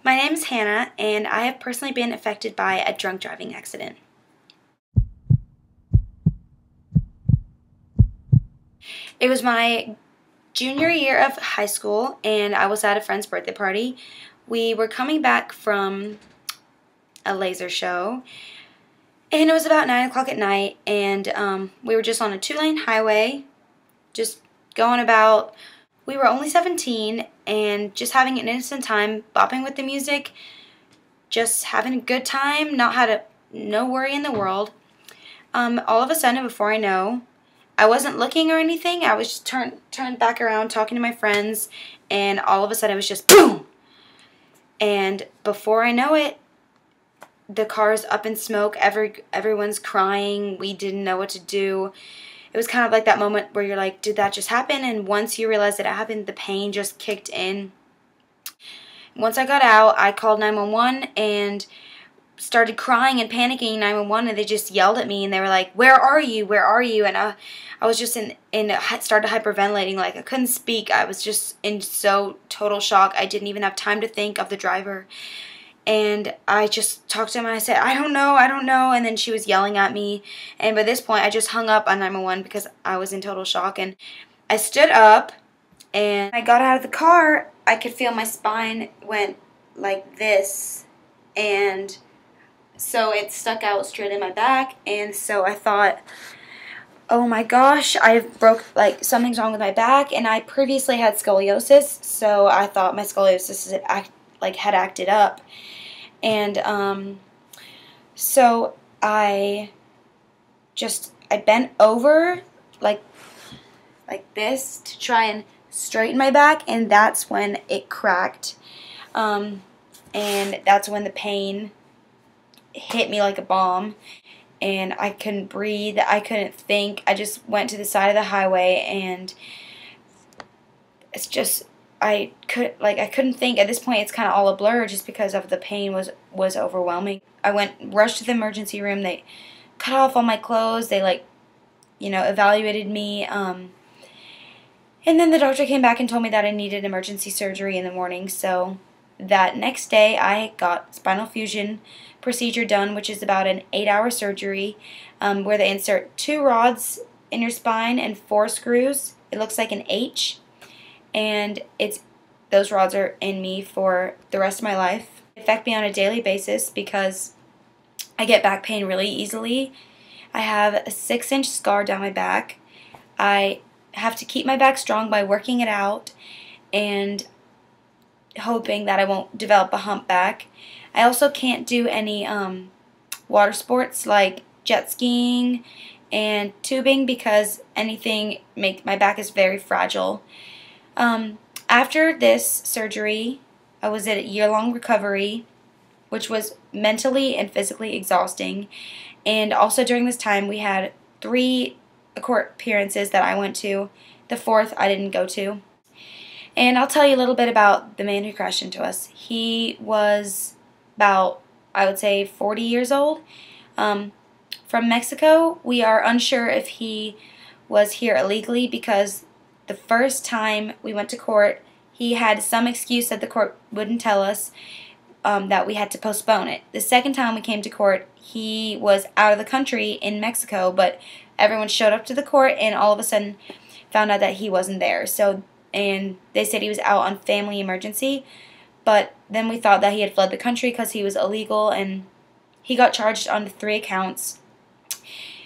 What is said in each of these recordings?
My name is Hannah, and I have personally been affected by a drunk driving accident. It was my junior year of high school, and I was at a friend's birthday party. We were coming back from a laser show, and it was about 9 o'clock at night, and we were just on a 2-lane highway, just going about. We were only 17 and just having an innocent time, bopping with the music, just having a good time, no worry in the world. All of a sudden, before I know, I wasn't looking or anything. I was just turned back around talking to my friends, and all of a sudden it was just boom. And before I know it, the car's up in smoke. Everyone's crying. We didn't know what to do. It was kind of like that moment where you're like, did that just happen? And once you realize that it happened, the pain just kicked in. Once I got out, I called 911 and started crying and panicking 911, and they just yelled at me, and they were like, where are you? Where are you? And I was just started hyperventilating. Like, I couldn't speak. I was just in so total shock. I didn't even have time to think of the driver. And I just talked to him, and I said, I don't know. And then she was yelling at me. And by this point, I just hung up on 911 because I was in total shock. And I stood up, and I got out of the car. I could feel my spine went like this. And so it stuck out straight in my back. And so I thought, oh my gosh, something's wrong with my back. And I previously had scoliosis. So I thought my scoliosis had acted up. And so I bent over like this to try and straighten my back, and that's when it cracked. And that's when the pain hit me like a bomb, and I couldn't breathe. I couldn't think. I just went to the side of the highway, and it's just I couldn't think. At this point, it's kind of all a blur just because of the pain was overwhelming. I rushed to the emergency room. They cut off all my clothes. They evaluated me. And then the doctor came back and told me that I needed emergency surgery in the morning. So that next day, I got spinal fusion procedure done, which is about an 8-hour surgery where they insert 2 rods in your spine and 4 screws. It looks like an H. And those rods are in me for the rest of my life. They affect me on a daily basis because I get back pain really easily. I have a 6-inch scar down my back. I have to keep my back strong by working it out and hoping that I won't develop a humpback. I also can't do any water sports like jet skiing and tubing because my back is very fragile. After this surgery, I was at a year-long recovery, which was mentally and physically exhausting. And also during this time, we had 3 court appearances that I went to. The 4th I didn't go to. And I'll tell you a little bit about the man who crashed into us. He was about, I would say, 40 years old. From Mexico. We are unsure if he was here illegally because the first time we went to court, he had some excuse that the court wouldn't tell us, that we had to postpone it. The second time we came to court, he was out of the country in Mexico, but everyone showed up to the court and all of a sudden found out that he wasn't there. And they said he was out on family emergency, but then we thought that he had fled the country because he was illegal, and he got charged on 3 accounts.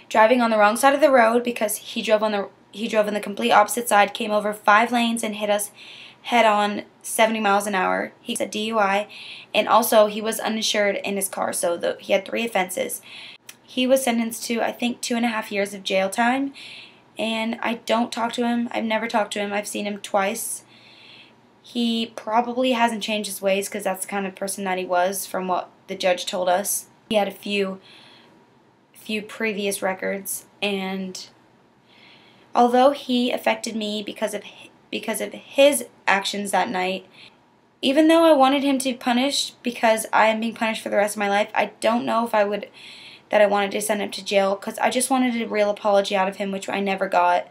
Driving on the wrong side of the road because he drove in the complete opposite side, came over 5 lanes and hit us head on 70 miles an hour. He's a DUI, and also he was uninsured in his car, so he had 3 offenses. He was sentenced to, I think, 2.5 years of jail time, and I don't talk to him. I've never talked to him. I've seen him twice. He probably hasn't changed his ways because that's the kind of person that he was from what the judge told us. He had a few previous records, and although he affected me because of his actions that night, even though I wanted him to be punished because I am being punished for the rest of my life, I don't know if I wanted to send him to jail because I just wanted a real apology out of him, which I never got.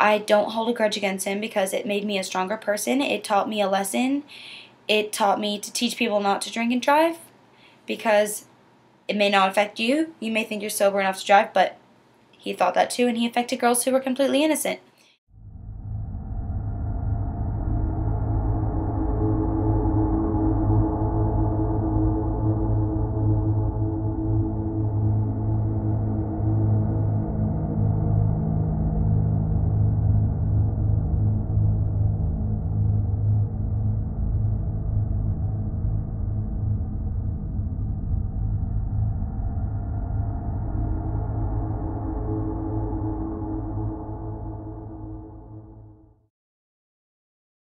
I don't hold a grudge against him because it made me a stronger person. It taught me a lesson, It taught me to teach people not to drink and drive, because it may not affect you. You may think you're sober enough to drive, but he thought that too, and he affected girls who were completely innocent.